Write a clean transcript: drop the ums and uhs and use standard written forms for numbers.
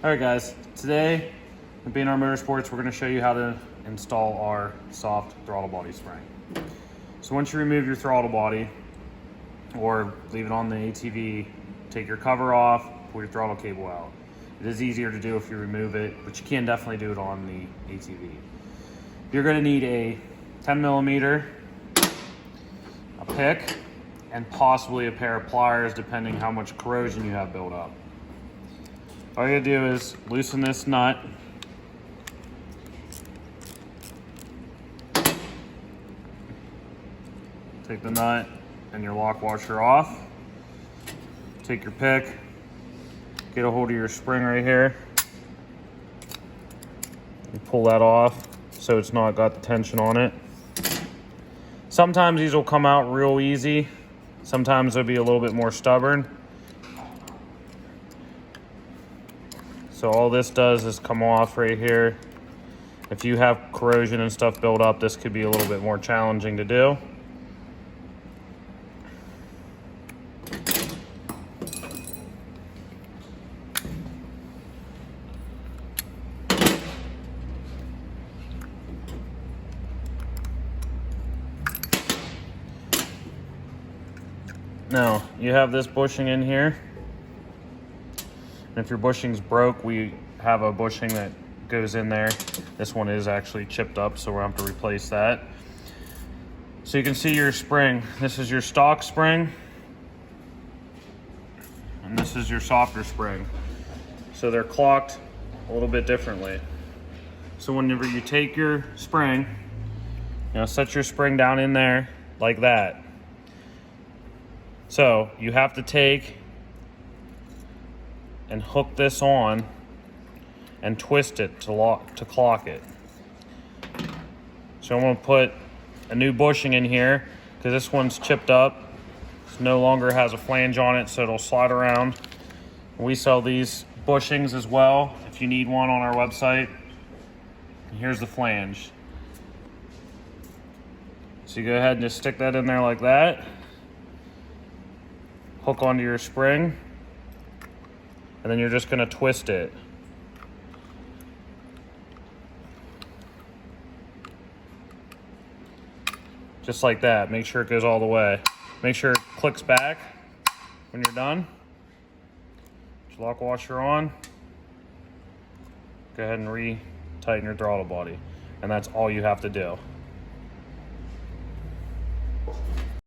All right guys, today at BNR Motorsports, we're going to show you how to install our soft throttle body spring. So once you remove your throttle body or leave it on the ATV, take your cover off, pull your throttle cable out. It is easier to do if you remove it, but you can definitely do it on the ATV. You're going to need a 10 millimeter, a pick, and possibly a pair of pliers depending how much corrosion you have built up. All you gotta do is loosen this nut. Take the nut and your lock washer off. Take your pick, get a hold of your spring right here. And pull that off so it's not got the tension on it. Sometimes these will come out real easy. Sometimes they'll be a little bit more stubborn. So all this does is come off right here. If you have corrosion and stuff built up, this could be a little bit more challenging to do. Now, you have this bushing in here. And if your bushing's broke, we have a bushing that goes in there. This one is actually chipped up, so we'll have to replace that. So you can see your spring. This is your stock spring. And this is your softer spring. So they're clocked a little bit differently. So whenever you take your spring, set your spring down in there like that. So you have to take and hook this on and twist it to clock it. So I'm going to put a new bushing in here because this one's chipped up. It no longer has a flange on it, so it'll slide around. We sell these bushings as well if you need one on our website. And here's the flange. So you go ahead and just stick that in there like that. Hook onto your spring. And then you're just going to twist it. Just like that. Make sure it goes all the way. Make sure it clicks back when you're done. Put your lock washer on. Go ahead and re-tighten your throttle body. And that's all you have to do.